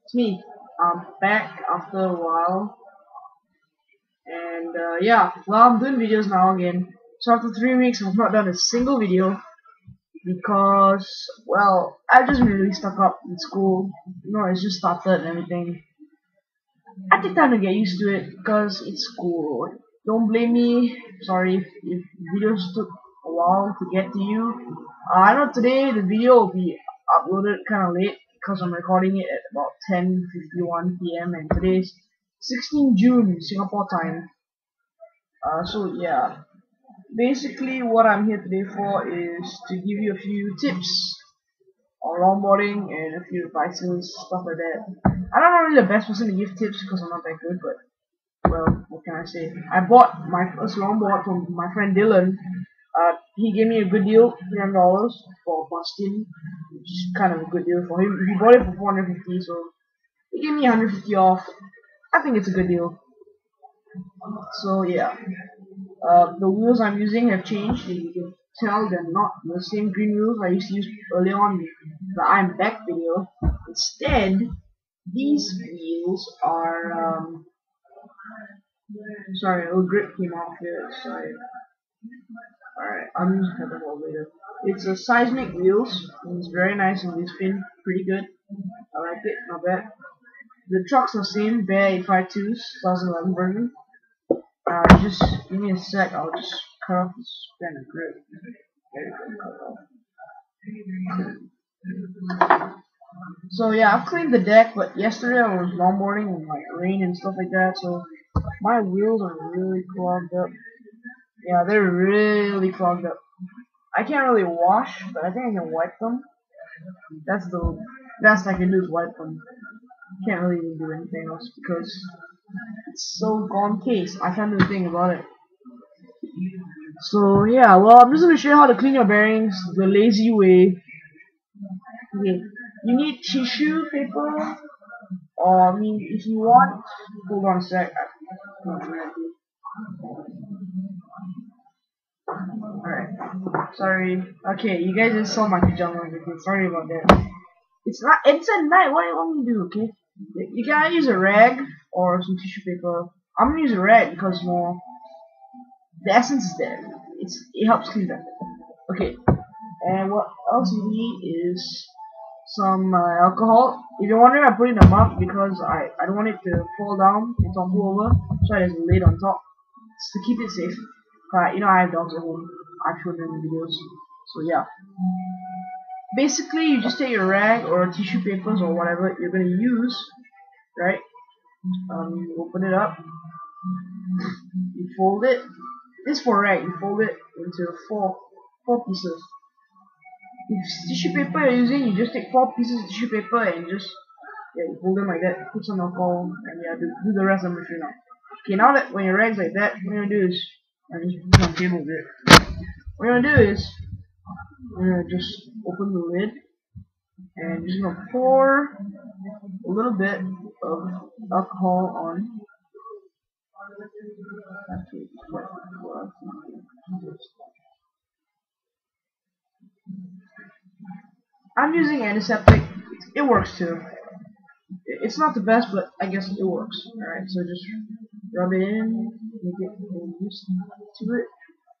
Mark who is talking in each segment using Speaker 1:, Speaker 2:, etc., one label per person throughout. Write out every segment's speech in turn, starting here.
Speaker 1: It's me. I'm back after a while, and yeah, well, I'm doing videos now again. So after 3 weeks, I've not done a single video because, well, I've just been really stuck up in school. It's just started and everything. I take time to get used to it because it's school. Don't blame me. Sorry if videos took a while to get to you. I know today the video will be uploaded kind of late because I'm recording it at about 10:51 p.m. and today's 16 June Singapore time. So yeah, basically what I'm here today for is to give you a few tips on longboarding and a few advices, stuff like that. I'm not really the best person to give tips because I'm not that good, but well, what can I say? I bought my first longboard from my friend Dylan. He gave me a good deal, $300 for busting, which is kind of a good deal for him. He bought it for 450, so he gave me 150 off. I think it's a good deal. So yeah, the wheels I'm using have changed. You can tell they're not the same green wheels I used to use earlier on the I'm Back video. Instead, these wheels are sorry, a little grip came off here. Sorry. Alright, I'm just gonna hold later. It's a seismic wheels. It's very nice and they spin pretty good. I like it, not bad. The trucks are same, Bear 852s, 2011 version. Just give me a sec, I'll just cut off this kind of grip. There you go, cut off. So yeah, I've cleaned the deck, but yesterday I was longboarding in like rain and stuff like that, so my wheels are really clogged up. Yeah, they're really clogged up. I can't really wash, but I think I can wipe them. That's the best I can do is wipe them. Can't really even do anything else because it's so gone case. I can't do a thing about it. So yeah, well, I'm just gonna show you how to clean your bearings the lazy way. Okay, you need tissue paper, or I mean, if you want, hold on a sec. Alright, sorry. Okay, you guys just saw my pajamas. Okay, sorry about that. It's at night. What do you want me to do? Okay, you gotta use a rag or some tissue paper. I'm gonna use a rag because more the essence is there. It helps clean that. Okay, and what else you need is some alcohol. If you're wondering, I put it in a mug because I don't want it to fall down and topple over. So there's a lid on top. It's to keep it safe. You know, I have dogs at home. I've shown them in videos. So yeah. Basically, you just take your rag or tissue papers or whatever you're gonna use, right? You open it up. You fold it. This for rag. You fold it into four pieces. If tissue paper you're using, you just take 4 pieces of tissue paper and just you fold them like that. Put some alcohol and do the rest of the machine now. Okay, now that when your rag's like that, what you're gonna do is I just put some table here. What you're gonna do is you're gonna just open the lid and just gonna pour a little bit of alcohol on. I'm using antiseptic. It works too. It's not the best, but I guess it works. Alright, so just rub it in, make it used to it.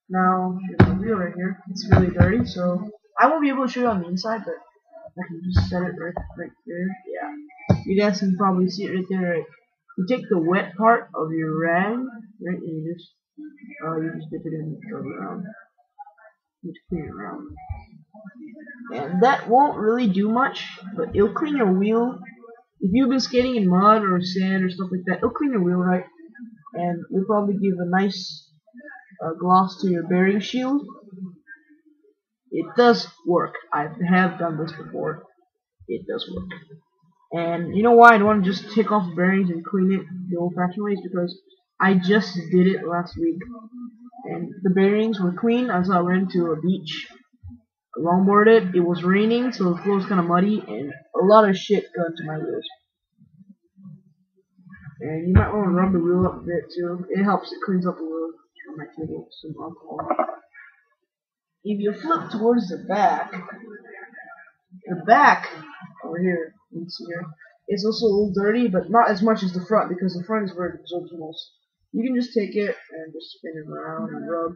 Speaker 1: Now, here's the wheel right here. It's really dirty, so I won't be able to show you on the inside, but I can just set it right there. Yeah, you guys can probably see it right there. Right? You take the wet part of your rag, right, and you just dip it in and throw it around. Just clean it around. And that won't really do much, but it'll clean your wheel. If you've been skating in mud or sand or stuff like that, it'll clean your wheel right, and it'll probably give a nice gloss to your bearing shield. It does work. I have done this before. It does work. And you know why I don't want to just take off bearings and clean it the old-fashioned way? Is because I just did it last week, and the bearings were clean until I went to a beach. Longboarded. It was raining, so the floor was kind of muddy, and a lot of shit got into my wheels. And you might want to rub the wheel up a bit too. It helps. It cleans up a little. On my table, some alcohol. If you flip towards the back over here, you can see here, It's also a little dirty, but not as much as the front because the front is where it absorbs the most. You can just take it and just spin it around and rub.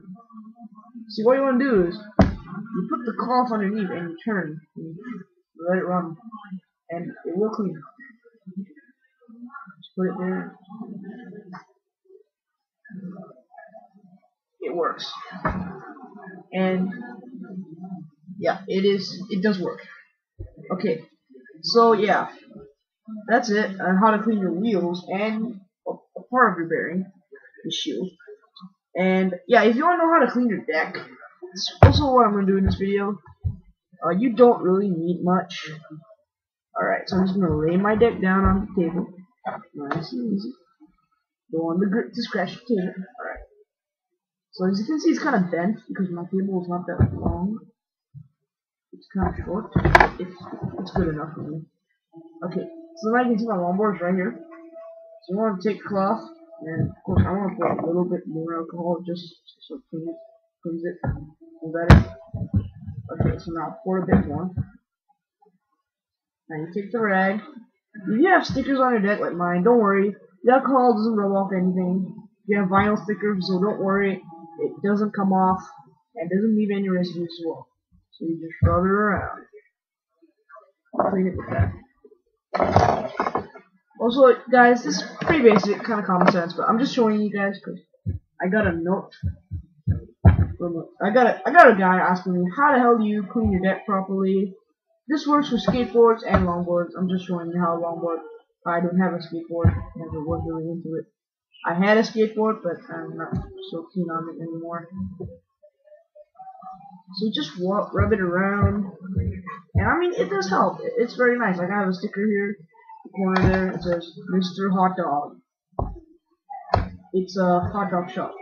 Speaker 1: See, what you want to do is you put the cloth underneath and you turn and you let it run, and it will clean. Just put it there. It works, and yeah, it does work. Okay, so yeah, that's it on how to clean your wheels and a part of your bearing, the shield. And yeah, if you want to know how to clean your deck, it's also what I'm going to do in this video. You don't really need much. Alright, so I'm just going to lay my deck down on the table. Nice and easy. Don't want the grip to scratch the table. Alright. So as you can see, it's kind of bent because my table is not that long. It's kind of short. It's good enough for me. Okay, so now you can see my longboard is right here. So you want to take cloth, and of course I want to put a little bit more alcohol just so it cleans it better. Okay, so now pour a bit more. Now you take the rag. If you have stickers on your deck like mine, don't worry. The alcohol doesn't rub off anything. You have vinyl stickers, so don't worry. It doesn't come off and doesn't leave any residue as well. So you just rub it around. Clean it with that. Also, guys, this is pretty basic, kind of common sense, but I'm just showing you guys because I got a note. I got a guy asking me, how the hell do you clean your deck properly? This works for skateboards and longboards. I'm just showing you how a longboard. I don't have a skateboard, never was really into it. I had a skateboard, but I'm not so keen on it anymore. So just rub it around, and I mean it does help. It's very nice. Like I have a sticker here, the corner there. It says Mr. Hot Dog. It's a hot dog shop.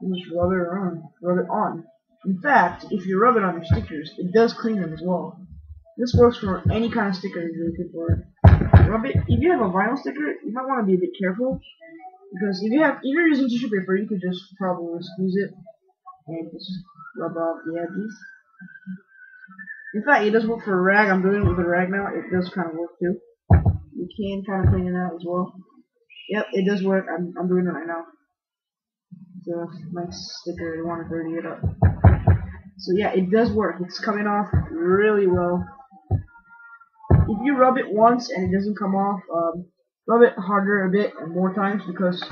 Speaker 1: You just rub it around, rub it on. In fact, if you rub it on your stickers, it does clean them as well. This works for any kind of sticker you're looking for. Rub it. If you have a vinyl sticker, you might want to be a bit careful because if you're using tissue paper, you could just probably squeeze it and just rub off the edges. In fact, it does work for a rag. I'm doing it with a rag now. It does kind of work too. You can kind of clean it out as well. Yep, it does work. I'm doing it right now. It's a nice sticker. I want to dirty it up. So yeah, it does work. It's coming off really well. If you rub it once and it doesn't come off, rub it harder a bit and more times because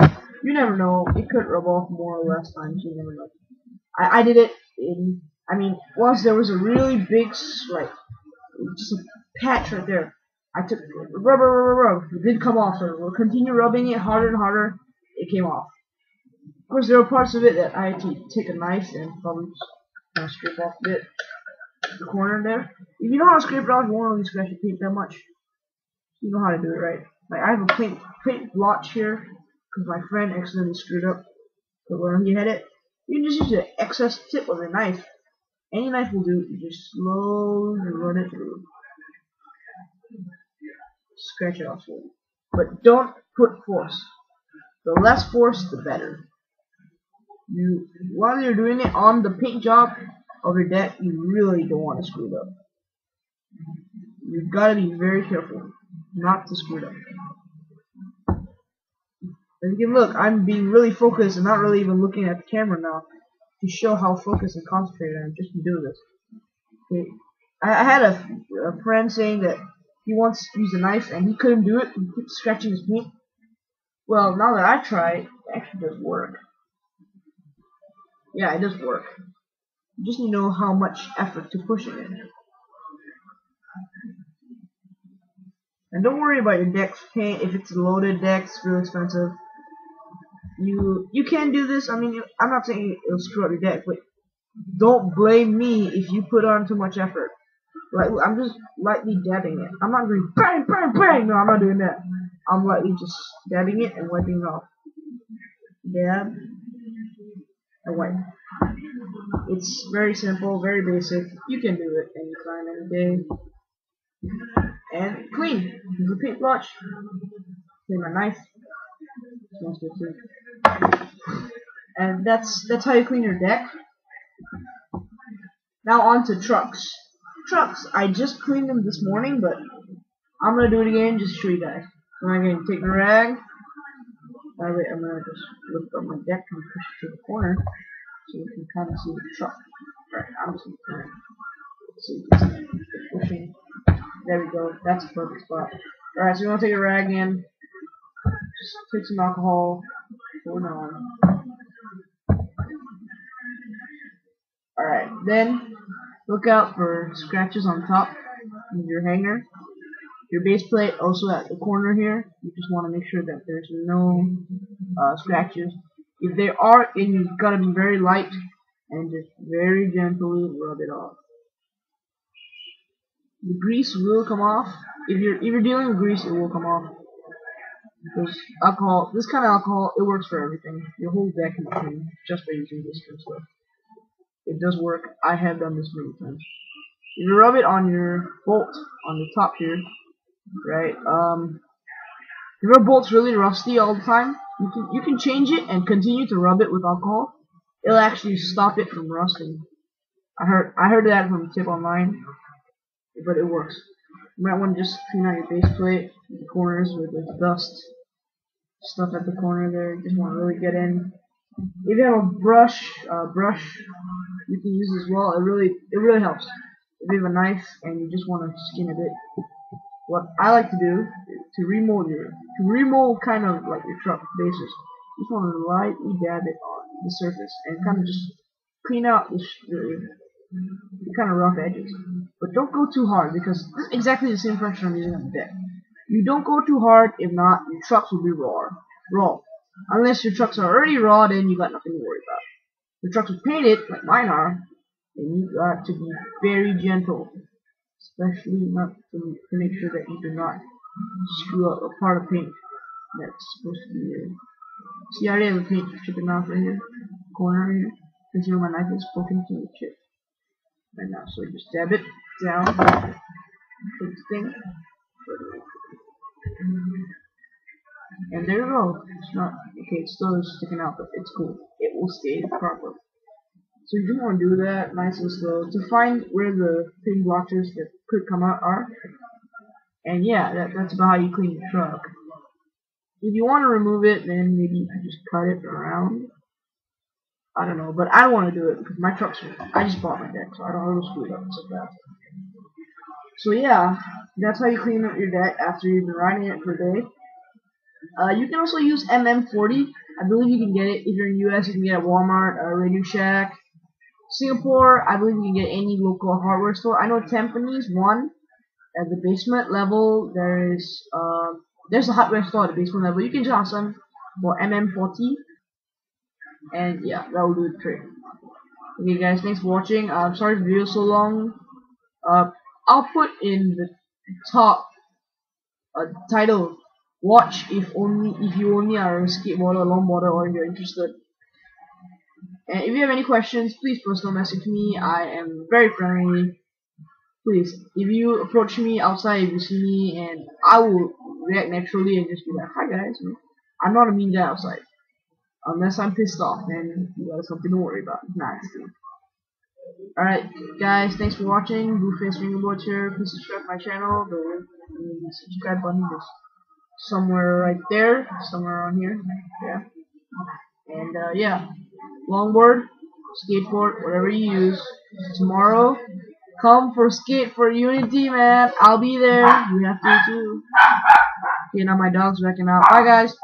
Speaker 1: you never know. It could rub off more or less times. You never know. I did it in. I mean, once there was a really big, like, just a patch right there. I took rub. It didn't come off, so we'll continue rubbing it harder and harder. It came off. Of course, there were parts of it that I had to take a knife and probably just scrape off a bit. The corner there. If you know how to scrape it off, you won't really scratch the paint that much. You know how to do it, right? Like I have a paint blotch here because my friend accidentally screwed up. But when he had it, you can just use the excess tip of a knife. Any knife will do. You just slowly run it through. Scratch it off slowly. But don't put force. The less force, the better. While you're doing it on the paint job of your deck, you really don't want to screw it up. You've got to be very careful not to screw it up. As you can look, I'm being really focused and not really even looking at the camera now to show how focused and concentrated I am just to do this. Okay. I had a friend saying that he wants to use a knife and he couldn't do it. He kept scratching his paint. Well, now that I try, it actually does work. Yeah, it does work. You just need to know how much effort to push it in. And don't worry about your deck's paint. If it's a loaded deck, it's really expensive. You can do this. I mean, I'm not saying it'll screw up your deck, but don't blame me if you put on too much effort. Like, I'm just lightly dabbing it. I'm not going bang, bang, bang. No, I'm not doing that. I'm lightly just dabbing it and wiping it off. Dab and wipe. It's very simple, very basic. You can do it anytime, any day. And clean. Use a paint blotch. Clean my knife. Smells good too. And that's how you clean your deck. Now on to trucks. Trucks. I just cleaned them this morning, but I'm gonna do it again just to show you guys. So I'm gonna take the rag. Wait, I'm gonna just lift up my deck and push it to the corner so you can kind of see the truck. Alright, I'm just gonna see if you can see the pushing. There we go. That's a perfect spot. Alright, so you want to take a rag in. Just take some alcohol. Pour it on. Alright, then look out for scratches on top of your hanger. Your base plate also at the corner here. You just want to make sure that there's no scratches. If there are, then you've got to be very light and just very gently rub it off. The grease will come off. If you're dealing with grease, it will come off. Because alcohol, this kind of alcohol, it works for everything. Your whole deck can be clean just by using this kind of stuff. It does work. I have done this many times. If you rub it on your bolt on the top here, right? If your bolt's really rusty all the time, you can change it and continue to rub it with alcohol. It'll actually stop it from rusting. I heard that from a tip online, but it works. You might want to just clean out your base plate, the corners with the dust, stuff at the corner there. You just want to really get in. If you have a brush you can use as well. It really helps. If you have a knife and you just want to skin a bit, what I like to do is to remold kind of like your truck bases. You just want to lightly dab it on the surface and kind of just clean out the kind of rough edges. But don't go too hard because this is exactly the same pressure I'm using on the deck. You don't go too hard, if not, your trucks will be raw. Unless your trucks are already raw, then you got nothing to worry about. If your trucks are painted, like mine are, then you got to be very gentle. Especially not to make sure that you do not screw up a part of paint that's supposed to be there. See, I already have a paint chipping off right here, corner right here. You can see where my knife is poking to the chip right now. So just dab it down, take the thing, and there you go. It's not okay. It's still sticking out, but it's cool. It will stay proper. So you just want to do that nice and slow to find where the paint blotches that could come out are. And yeah, that's about how you clean your truck. If you want to remove it, then maybe you can just cut it around. I don't know, but I don't want to do it because my truck's, I just bought my deck, so I don't want to screw it up so fast. So yeah, that's how you clean up your deck after you've been riding it for a day. You can also use MM40. I believe you can get it if you're in the US. You can get it at Walmart, Radio Shack. Singapore, I believe you can get any local hardware store. I know Tampines, one at the basement level. There's a hardware store at the basement level. You can just ask them for MM40, and yeah, that will do the trick. Okay, guys, thanks for watching. I'm sorry the video is so long. I'll put in the top title. Watch if you only are a skateboarder, longboarder, or you're interested. And if you have any questions, please personal message me. I am very friendly. Please, if you approach me outside, if you see me, and I will react naturally and just be like, "Hi guys." I'm not a mean guy outside. Unless I'm pissed off, then you got something to worry about. Nah, just kidding. Alright, guys, thanks for watching. Blueface Fingerboards here. Please subscribe to my channel. The subscribe button is somewhere right there, somewhere on here. Yeah. And yeah, longboard, skateboard, whatever you use. Tomorrow, come for skate for Unity, man. I'll be there. You have to too. Okay, now my dog's wrecking out. Bye, guys.